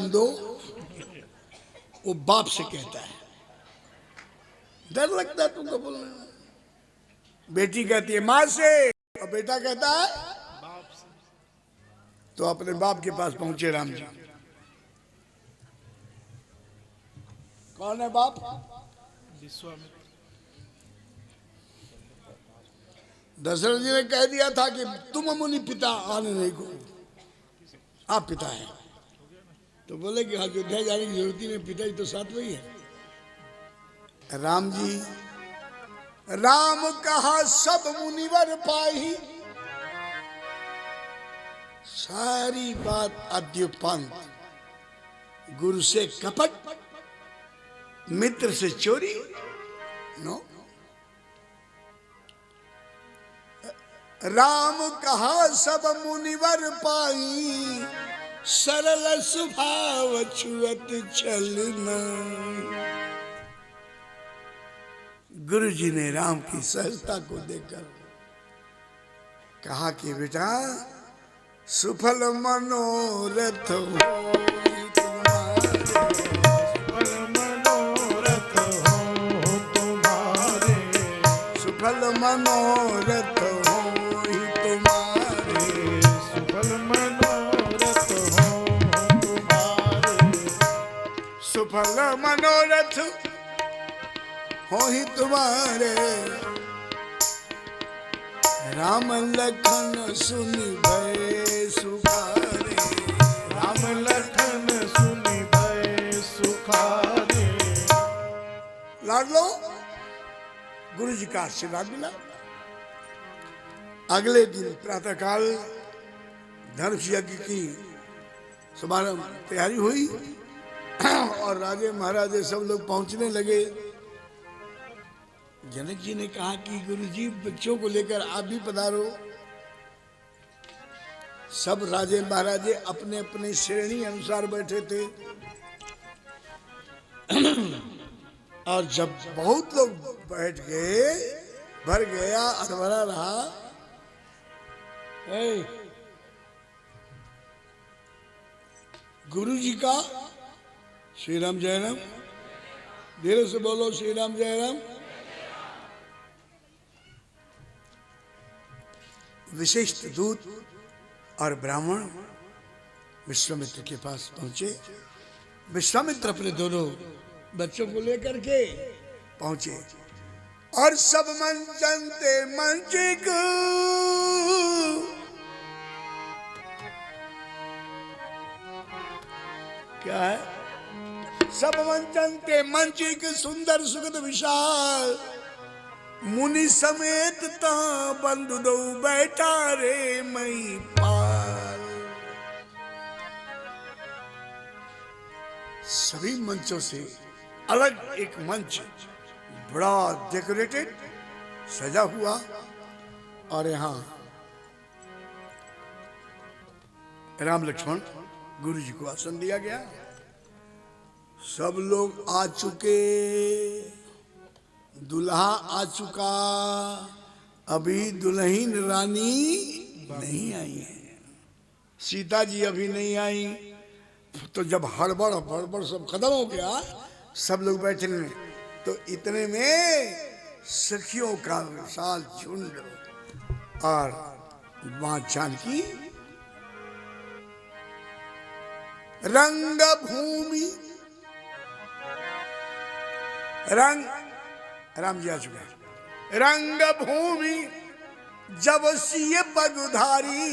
दो, वो बाप से कहता है, डर लगता है तुमको बोलने में। बेटी कहती है माँ से, और बेटा कहता है बाप से। तो अपने बाप के पास पहुंचे राम जी। कौन है बाप? विश्वामित्र। दशरथ जी ने कह दिया था कि तुम मुनि पिता आने नहीं को, आप पिता हैं। तो बोले कि अयोध्या जाने की जरूरत ही नहीं, पिता ही तो साथ वही है। राम जी, राम कहा सब मुनिवर पाही, सारी बात अद्युपांत। गुरु से कपट, मित्र से चोरी, नो। राम कहा सब मुनिवर पाई, सरल स्वभाव छुअत चलना। गुरु जी ने राम की सहजता को देखकर कहा कि बेटा, सुफल मनोरथ हो तुम्हारे, सुफल मनोरथ हो तुम्हारे, सुफल मनोरथ हो तुम्हारे, सुफल मनोरथ हो ही तुम्हारे। राम लखन सुनि भय सुखारे, राम लखन सुनि भय सुखारे। लाड लो, गुरु जी का आशीर्वाद मिला। अगले दिन प्रातःकाल धनुष यज्ञ की शुभारंभ तैयारी हुई और राजे महाराजे सब लोग पहुंचने लगे। जनक जी ने कहा कि गुरु जी बच्चों को लेकर आप भी पधारो। सब राजे महाराजे अपने अपने श्रेणी अनुसार बैठे थे और जब बहुत लोग बैठ गए, भर गया, अधभरा रहा। गुरु जी का श्री राम जय राम, धीरे से बोलो श्री राम जय राम। विशिष्ट दूत और ब्राह्मण विश्वामित्र के पास पहुंचे। विश्वामित्र अपने दोनों बच्चों को लेकर के पहुंचे और सब मन जनते मंचिक, क्या है? सब मन जनते मंचिक, सुंदर सुगंध विशाल, मुनि समेत ता बंधु दो बैठा रे मई पाल। सभी मंचों से अलग एक मंच, बड़ा डेकोरेटेड, सजा हुआ, और यहाँ राम लक्ष्मण गुरु जी को आसन दिया गया। सब लोग आ चुके, दुल्हा आ चुका, अभी दुल्हन रानी नहीं आई है, सीता जी अभी नहीं आई। तो जब हड़बड़ बड़बड़ सब खत्म हो गया, सब लोग बैठे हैं, तो इतने में सखियों का विशाल झुंड और मां जानकी रंग भूमि, रंग, राम जी आ चुके हैं, रंग भूमि जब सिय पगधारी,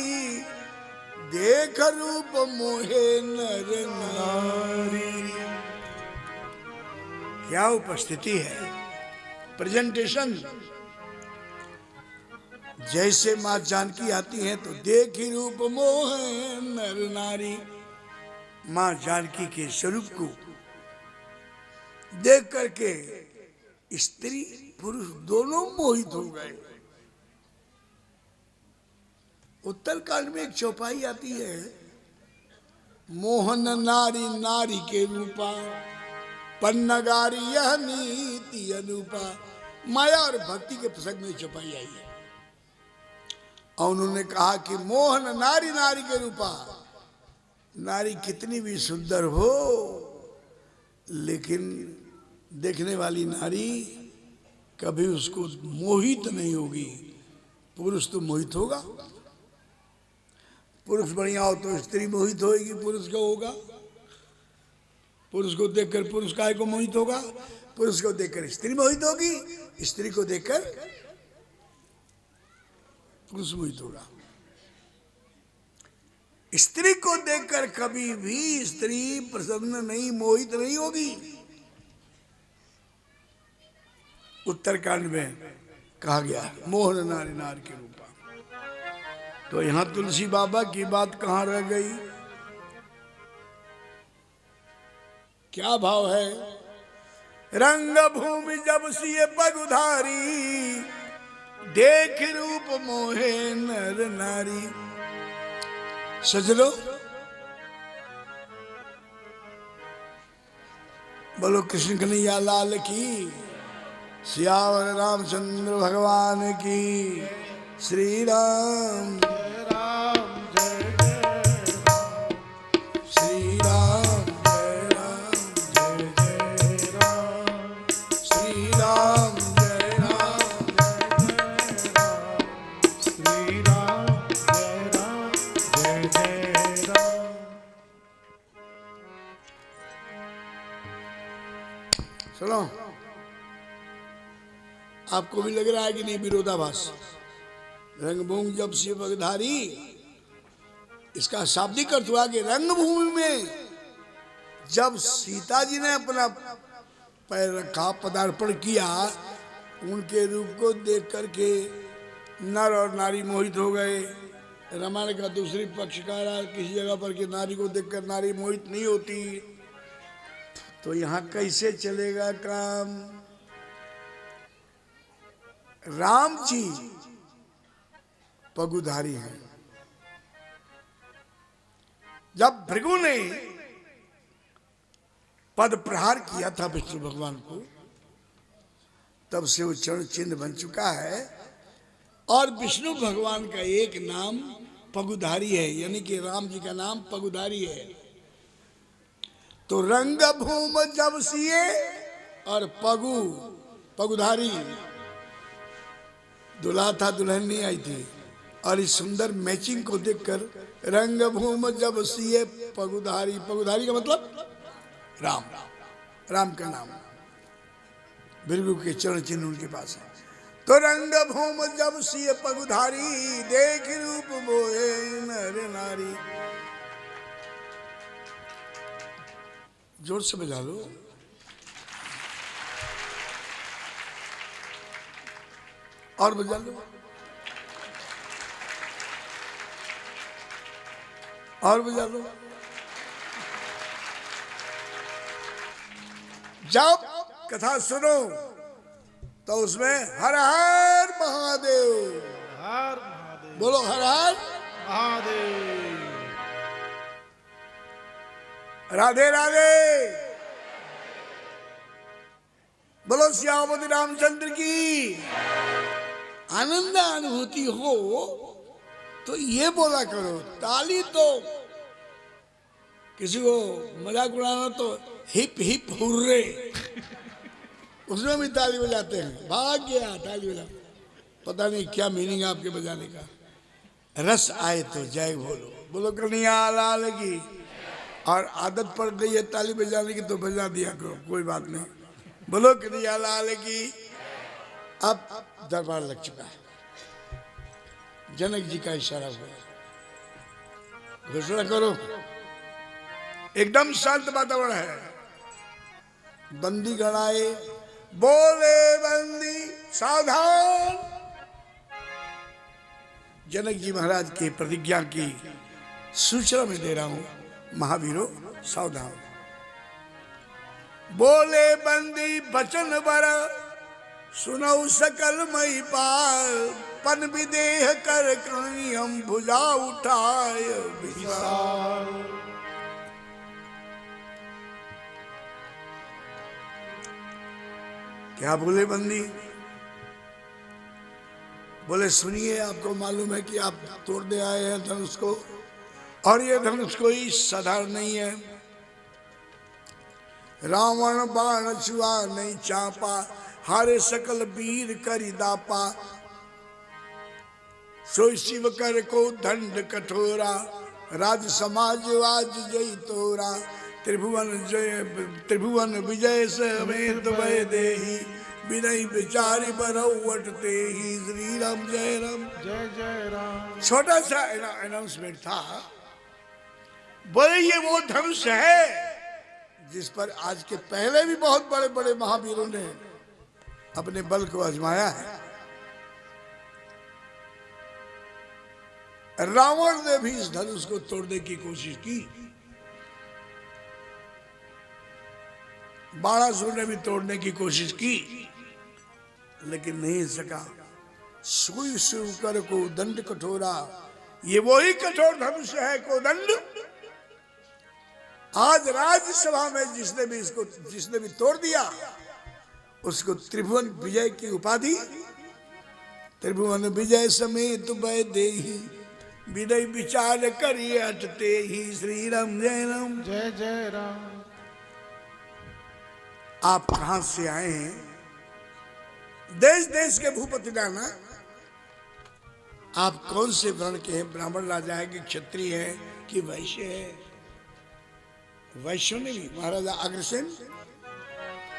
देख रूप मोहे नर नारी। क्या उपस्थिति है, प्रेजेंटेशन। जैसे मां जानकी आती हैं तो देख ही रूप मोहे नर नारी। मां जानकी के स्वरूप को देख करके स्त्री पुरुष दोनों मोहित हो गए। उत्तरकांड में एक चौपाई आती है, मोहन नारी नारी के रूपा, पन्नगारी यह नीति अनुपा। माया और भक्ति के प्रसंग में चौपाई आई है। और उन्होंने कहा कि मोहन नारी नारी के रूपा, नारी कितनी भी सुंदर हो लेकिन देखने वाली नारी कभी उसको मोहित नहीं होगी। पुरुष तो मोहित होगा, पुरुष बढ़िया हो तो स्त्री मोहित होगी, पुरुष को होगा। पुरुष को देखकर पुरुष काहे को मोहित होगा, पुरुष को देखकर स्त्री मोहित होगी, स्त्री को देखकर पुरुष मोहित होगा। स्त्री को देखकर कभी भी स्त्री प्रसन्न नहीं, मोहित नहीं होगी। उत्तरकांड में कहा गया मोहन नारी नार के रूपा। तो यहां तुलसी बाबा की बात कहां रह गई? क्या भाव है? रंग भूमि जब सिए पग उधारी, देख रूप मोहे नर नारी। सजलो बोलो कृष्ण कन्हैया लाल की, सियावर रामचंद्र भगवान की। श्री राम जय राम जय जय राम, श्री राम जय राम जय जय राम, श्री राम जय राम जय जय राम, श्री राम जय राम जय जय राम। सुनो, आपको भी लग रहा है कि नहीं विरोधाभास? रंगभूमि जब सिए पगधारी, इसका शाब्दिक अर्थ हुआ कि रंगभूमि में जब सीता जी ने अपना पैर रखा, पदार्पण किया, उनके रूप को देख करके नर और नारी मोहित हो गए। रामायण का दूसरी पक्ष कह रहा है किसी जगह पर कि नारी को देखकर नारी मोहित नहीं होती। तो यहां कैसे चलेगा काम? राम जी पगुधारी हैं। जब भृगु ने पद प्रहार किया था विष्णु भगवान को, तब से वो चरण चिन्ह बन चुका है। और विष्णु भगवान का एक नाम पगुधारी है, यानी कि राम जी का नाम पगुधारी है। तो रंग भूम जब सिए और पगुधारी, दुल्हा था दुल्हन नहीं आई थी। और इस सुंदर मैचिंग को देखकर रंग भूम जब सिए पगुधारी, पगुधारी का मतलब राम, राम का नाम। भृगु के चरण चिन्ह उनके पास है। तो रंग भूम जब सिए पगुधारी, देख रूप मोहे नर नारी। जोर से बजा लो। और बजा लो, और बजा लो। जब कथा सुनो तो उसमें हर हर महादेव, हर महादेव, बोलो हर हर महादेव, राधे राधे, बोलो श्यामपति रामचंद्र की। आनंद अनुभूति हो तो ये बोला करो। ताली तो किसी को मजाक उड़ाना तो हिप हिप हुर्रे, उसमें भी ताली बजाते हैं। भाग गया ताली बजा, पता नहीं क्या मीनिंग आपके बजाने का। रस आए तो जय बोलो, बोलो कन्हैया लाल की। और आदत पड़ गई है ताली बजाने की तो बजा दिया करो, कोई बात नहीं। बोलो कन्हैया लाल की। अब दरबार लग चुका है। जनक जी का इशारा हुआ, घोषणा करो। एकदम शांत वातावरण है। बंदी गणाए, बोले बंदी सावधान। जनक जी महाराज की प्रतिज्ञा की सूचना में दे रहा हूं, महावीरों सावधान। बोले बंदी बचन बर, सुनऊ सकल मई पाल। पन विदेह कर कहीं हम भुजा उठाए विशाल। क्या बोले बंदी? बोले सुनिए, आपको मालूम है कि आप तोड़ने आए हैं धनुष को, और ये धनुष कोई साधारण नहीं है। रावण बाण छुआ नहीं चापा, हारे सकल वीर करी दापा। सोई शिव कर को दंड कठोरा, राज समाज आज जय तोरा। त्रिभुवन विजय समेत भय देही, विनय विचारी बरौवट तेहि। श्री राम जय राम जय जय राम। छोटा सा अनाउंसमेंट था। बोले ये वो धनुष है जिस पर आज के पहले भी बहुत बड़े बड़े महावीरों ने अपने बल को आजमाया है। रावण ने भी इस धनुष को तोड़ने की कोशिश की, बाणासुर ने भी तोड़ने की कोशिश की, लेकिन नहीं सका। सुई शिव कर को दंड कठोरा, ये वही कठोर धनुष है कोदंड। आज राज्यसभा में जिसने भी तोड़ दिया, उसको त्रिभुवन विजय की उपाधि, त्रिभुवन विजय समेत भय देहि, विनय विचार करिए अटते ही। श्री राम जय राम जय जय राम। आप कहां से आए हैं? देश देश के भूपति नाना, आप कौन से वर्ण के हैं? ब्राह्मण राजा है कि क्षत्रिय है कि वैश्य है? वैश्यों ने भी महाराजा अग्रसेन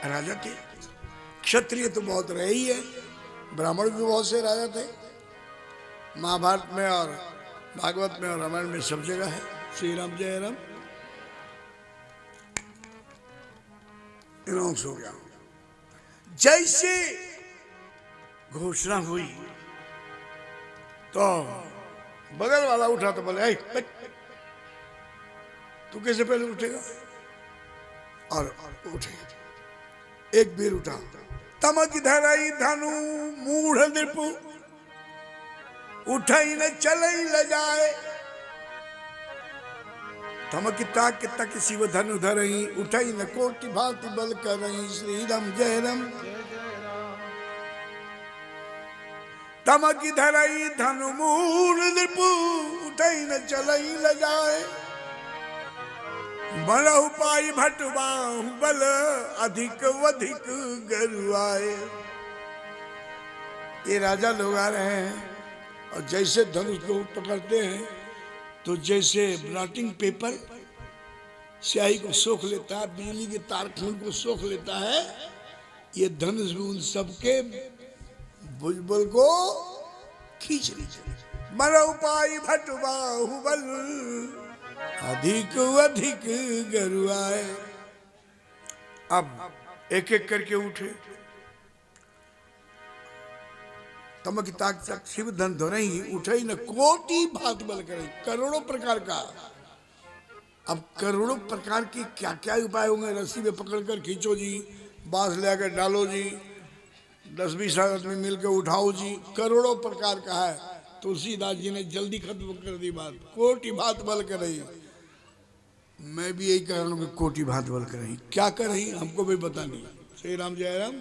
राजा थे। क्षत्रिय तो बहुत रहे ही है, ब्राह्मण भी बहुत से राजा थे। महाभारत में और भागवत में और रामायण में सब जगह है। श्री राम जय राम। अनाउंस हो गया। जैसे घोषणा हुई तो बगल वाला उठा तो बोले, "ऐ, तू कैसे पहले उठेगा?" और उठे। एक वीर उठा, तमक धराई धनु मूढ़ नृपु, उठाई न चलई ल जाए। तमक ताक तक शिव धनु धरई, उठाई न कोटि भांति बल करई। श्री राम जय राम। तमक धरई धनु मूढ़ नृपु, उठाई न चलई ल जाए। बलहु पाई भट बाहु बल, अधिक वधिक गरुआए। ये राजा लोग आ रहे हैं और जैसे धनुष को पकड़ते हैं तो जैसे ब्लॉटिंग पेपर स्याही को सोख लेता है, बिजली के तार खून को सोख लेता है, ये धनुष भी उन सबके भुजबल को खींच ली। मरौ पाई भट बाहुबल, अधिक अधिक गरुआए। अब एक एक करके उठे। तमक ताक तक शिव धन धरई, उठई न कोटि भांति बल करई। करोड़ों प्रकार का। अब करोड़ों प्रकार की क्या क्या उपाय होंगे? रस्सी में पकड़कर खींचो जी, बांस ले आकर डालो जी, 10-20 आदमी मिलकर उठाओ जी, करोड़ों प्रकार का है। तुलसीदास जी ने जल्दी खत्म कर दी बात। कोटि भांत बल कर रही। मैं भी यही कह रहा हूँ कि कोटि भांत बल कर रही। क्या कर रही हमको भी पता नहीं। श्री राम जय राम।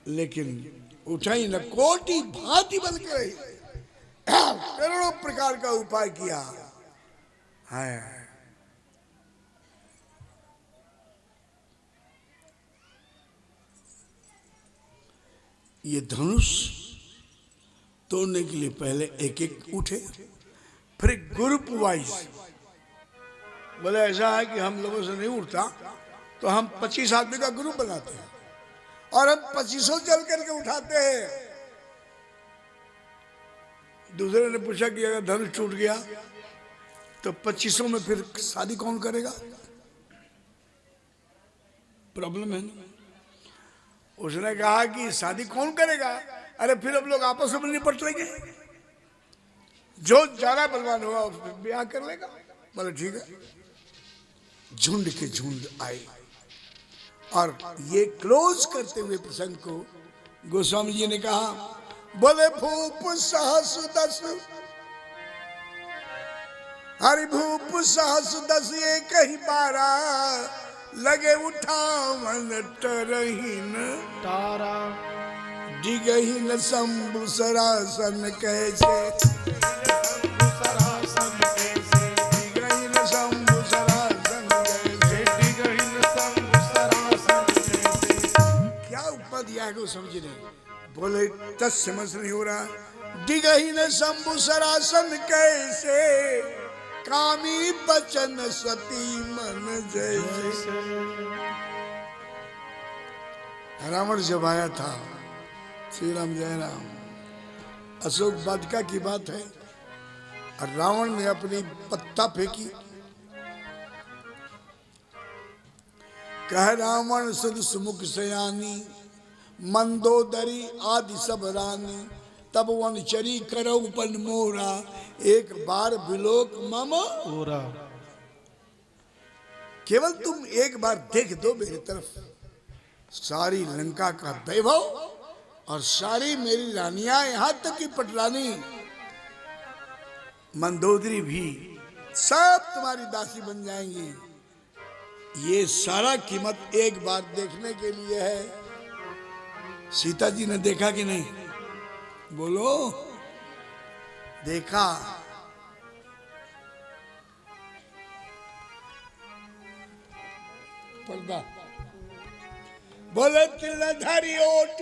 लेकिन उठाई न कोटि भांति बल कर रही, करोड़ों प्रकार का उपाय किया है। ये धनुष तोड़ने के लिए पहले एक एक उठे, फिर ग्रुप वाइज बोले ऐसा है कि हम लोगों से नहीं उठता तो हम 25 आदमी का ग्रुप बनाते हैं और हम 25 चल करके उठाते हैं। दूसरे ने पूछा कि अगर धनुष टूट गया तो 25 में फिर शादी कौन करेगा? प्रॉब्लम है ना। उसने कहा कि शादी कौन करेगा? अरे फिर हम लोग आपस में निपट लेंगे, जो ज्यादा बलवान होगा उसमें ब्याह कर लेगा। बोले ठीक है। झुंड के झुंड आए और ये क्लोज करते हुए प्रसंग को गोस्वामी जी ने कहा, बोले भूप सहस 10, हरि भूप सहस 10 ये कहीं 12, लगे उठावन टरहीन तारा। डिगहीन शंभु सरासन कैसे, सरासन कैसे, डिगहीन शंभु सरासन कैसे। डिगहीन शंभु सरासन कैसे। क्या ऊपर दिया है को समझ नहीं, बोले तस समझ नहीं हो रहा। डिगहीन शंभु सरासन कैसे, कामी बचन सती मन जैसे। रावण जब आया था, श्री राम जय राम, अशोक वाटिका की बात है, और रावण ने अपनी पत्ता फेंकी। कह रावण सुन सुमुख सयानी, मंदोदरी आदि सब रानी। तब वनचरी करौ पन मोरा, एक बार विलोक मम। पूरा केवल तुम एक बार देख दो मेरी तरफ, सारी लंका का वैभव और सारी मेरी रानियां, यहां तक की पटरानी मंदोदरी भी सब तुम्हारी दासी बन जाएंगी। ये सारा कीमत एक बार देखने के लिए है। सीता जी ने देखा कि नहीं, बोलो देखा। पर्दा बोले तिलधारी ओट,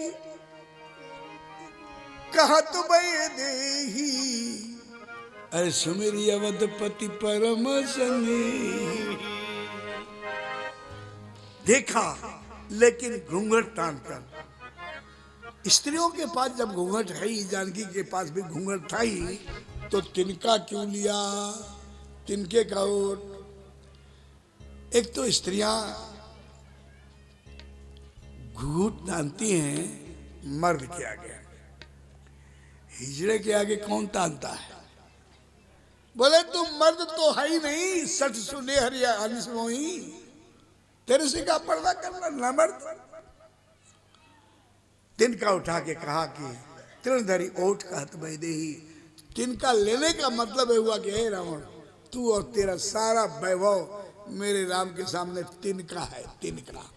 कहा तो देही, अरे सुमेरी अवधपति परम स्नेही। देखा लेकिन घूंघट तान कर। स्त्रियों के पास जब घूंघट है ही, जानकी के पास भी घूंघट था ही, तो तिनका क्यों लिया, तिनके का ओट। एक तो स्त्रियां घूंघट तानती हैं मर्द के आगे, हिजड़े के आगे कौन तानता है। बोले तुम मर्द तो है ही नहीं, सठ सुने हरिया अनिस मोही, तेरे से क्या पर्दा करना ना मर्द। तिनका उठा के कहा कि तृणधरी ओठ कहत वैदेही। तिनका लेने का मतलब है हुआ कि हे रावण, तू और तेरा सारा वैभव मेरे राम के सामने तिनका है, तिनका।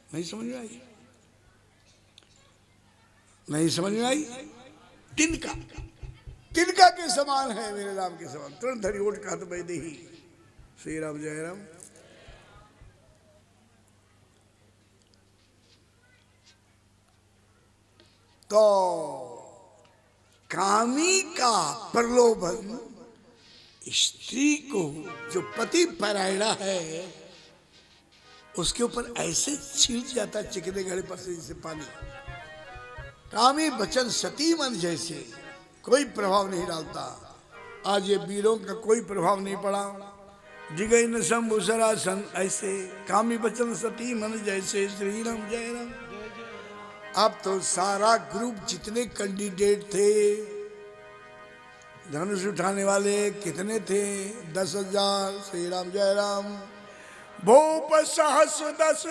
नहीं समझ में आई, नहीं समझ में आई। तिनका तिनका के समान है मेरे राम के समान। तृणधरी ओठ कहत वैदेही। श्री राम जय राम। तो कामी का प्रलोभन स्त्री को, जो पति परायणा है, उसके ऊपर ऐसे छींच जाता चिकने घड़े पर से जैसे पानी। कामी वचन सती मन जैसे कोई प्रभाव नहीं डालता। आज ये वीरों का कोई प्रभाव नहीं पड़ा। डिगहीन शंभु सरासन ऐसे, कामी वचन सती मन जैसे। श्री राम जय राम। अब तो सारा ग्रुप जितने कैंडिडेट थे, धनुष उठाने वाले कितने थे, 10,000। श्री राम जय राम। भूप सहस 10,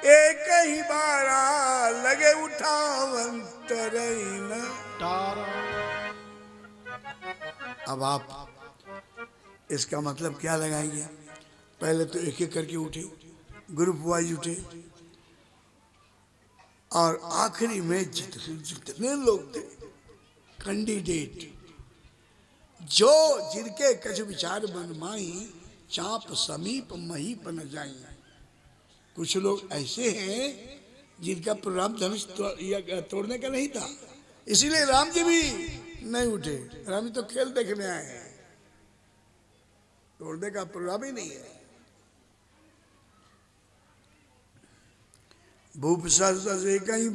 एक ही बारा लगे उठावंत रहीन। तारा अब आप इसका मतलब क्या लगाएंगे। पहले तो एक एक करके उठे, ग्रुप वाइज उठे, और आखिरी में जितने लोग थे कैंडिडेट, जो जिनके कछ विचार बनमाई, चाप समीप महीप न जाई। कुछ लोग ऐसे हैं जिनका प्रोग्राम धनुष तोड़ने का नहीं था, इसीलिए राम जी भी नहीं उठे। राम जी तो खेल देखने आए हैं, तोड़ने का प्रोग्राम ही नहीं है। भूप से कहीं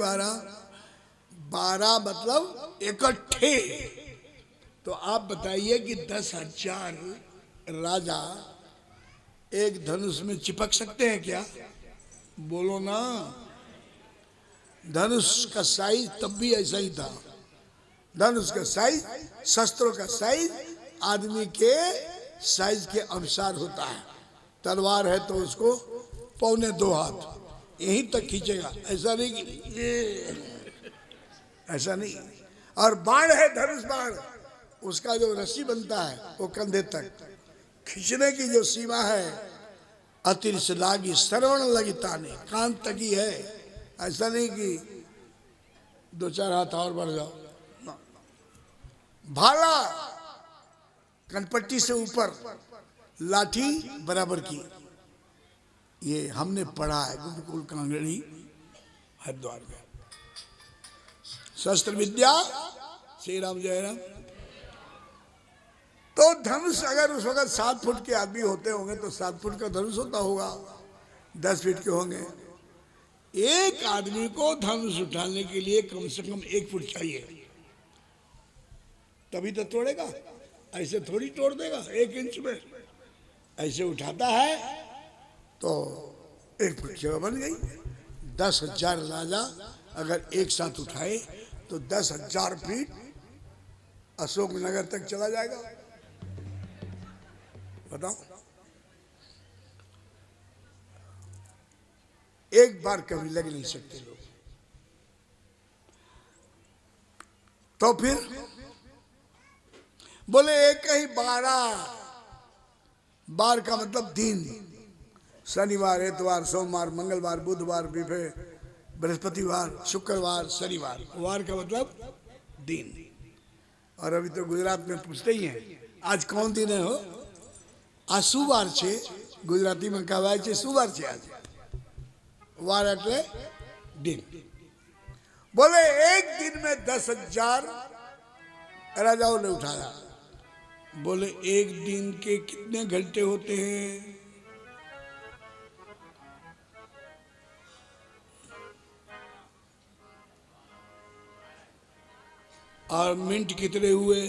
12 मतलब इकट्ठे। तो आप बताइए कि 10,000 राजा एक धनुष में चिपक सकते हैं क्या? बोलो ना। धनुष का साइज तब भी ऐसा ही था। धनुष का साइज, शस्त्रों का साइज आदमी के साइज के अनुसार होता है। तलवार है तो उसको 1.25 हाथ यहीं तक खींचेगा, ऐसा नहीं कि ऐसा नहीं। और बाण है धनुष बाण, उसका जो रस्सी बनता है वो कंधे तक, खींचने की जो सीमा है अतिरिक्त लागी श्रवण लगी ताने, कान तकी है। ऐसा नहीं कि दो चार हाथ और बढ़ जाओ। भाला कनपट्टी से ऊपर, लाठी बराबर की। ये हमने पढ़ा है गुरुकुल कांगड़ी हरिद्वार में। शस्त्र विद्या, श्री राम जय राम। तो धनुष अगर उस वक्त 7 फुट के आदमी होते होंगे तो 7 फुट का धनुष होता होगा, 10 फीट के होंगे। एक आदमी को धनुष उठाने के लिए कम से कम 1 फुट चाहिए, तभी तो तोड़ेगा। ऐसे थोड़ी तोड़ देगा 1 इंच में। ऐसे उठाता है तो 1 फुट जगह बन गई। 10,000 राजा अगर एक साथ उठाए तो 10,000 फीट अशोकनगर तक चला जाएगा। बताओ, एक बार कभी लग नहीं सकते लोग। तो फिर बोले एक ही 12 बार का मतलब दिन, शनिवार, इतवार, सोमवार, मंगलवार, बुधवार, बृहस्पतिवार, शुक्रवार, शनिवार। वार का मतलब दिन। और अभी तो गुजरात में पूछते ही हैं आज कौन दिन है हो। आज सुवार छे, गुजराती में कहेवाय छे सुवार छे आज। वार એટલે दिन। बोले एक दिन में 10,000 राजाओं ने उठाया। बोले एक दिन के कितने घंटे होते हैं? और मिनट कितने हुए?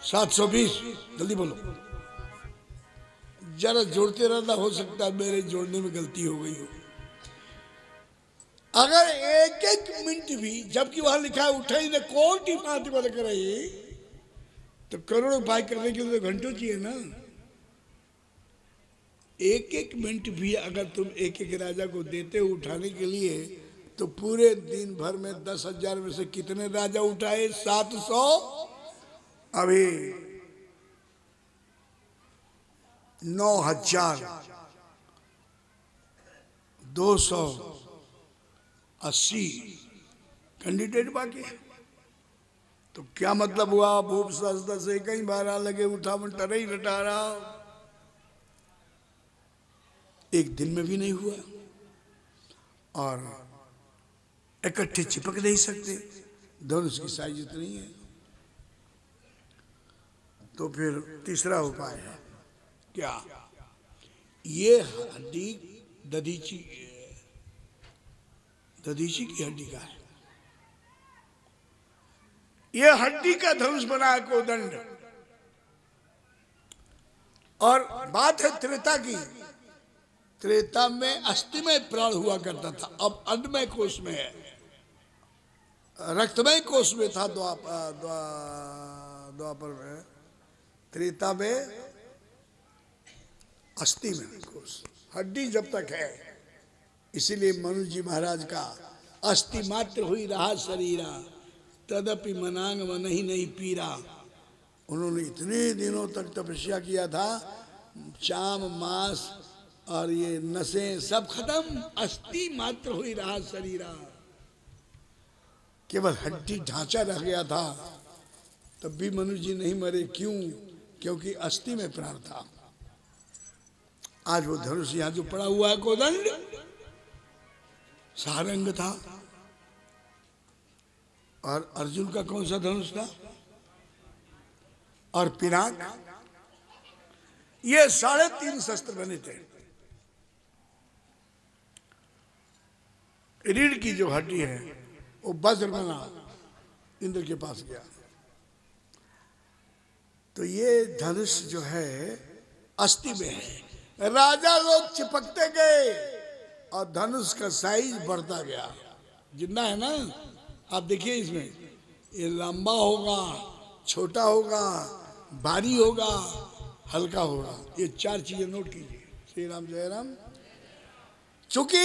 720। जल्दी बोलो, जरा जोड़ते रहना, हो सकता है मेरे जोड़ने में गलती हो गई हो। अगर एक एक मिनट भी, जबकि वहां लिखा है उठे ही ने कोटि पांति बल करे, तो करोड़ों उपाय करने के लिए घंटों चाहिए ना। एक एक मिनट भी अगर तुम एक एक राजा को देते हो उठाने के लिए, तो पूरे दिन भर में 10,000 में से कितने राजा उठाए? 700। अभी 9,280 कैंडिडेट बाकी है। तो क्या मतलब हुआ? भूप सस्ता से कई 12 लगे उठावन टरई रटारा। एक दिन में भी नहीं हुआ और इकट्ठे चिपक नहीं सकते, धनुष की साइज इतनी है। तो फिर तीसरा उपाय है क्या? ये हड्डी दधीची की हड्डी का है। ये हड्डी का धनुष बना है कोदंड। और बात है त्रेता की। त्रेता में अस्थिमय प्राण हुआ करता था, अब अन्नमय कोश में है। रक्तमय कोश में था द्वापर में। त्रेता में अस्थि में कोश, हड्डी जब तक है। इसीलिए मनु जी महाराज का अस्थि मात्र हुई रहा शरीरा, तदपि मनांग मन ही नहीं पीरा। उन्होंने इतने दिनों तक तपस्या किया था, चाम मांस और ये नसें सब खत्म, अस्थि मात्र हुई रहा शरीरा। केवल हड्डी ढांचा रह गया था, तब भी मनु जी नहीं मरे। क्यों? क्योंकि अस्थि में प्राण था। आज वो धनुष यहां जो पड़ा हुआ है कोदंड, सारंग था। और अर्जुन का कौन सा धनुष था? और पिनाक। ये 3.5 शस्त्र बने थे। रीढ़ की जो हड्डी है वो वज्र बना, इंद्र के पास गया। तो ये धनुष जो है अस्थि में है। राजा लोग चिपकते गए और धनुष का साइज बढ़ता गया। जितना है ना, आप देखिए इसमें, ये लंबा होगा, छोटा होगा, भारी होगा, हल्का होगा। ये 4 चीजें नोट कीजिए। श्री राम जय राम। चूंकि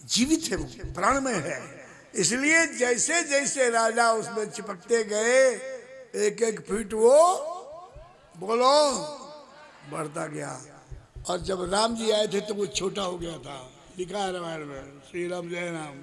जीवित है, प्राण में है, इसलिए जैसे जैसे राजा उसमें चिपकते गए, 1-1 फीट वो बोलो बढ़ता गया। और जब राम जी आए थे तो वो छोटा हो गया था। लिखा है रामायण में, श्री राम जय राम।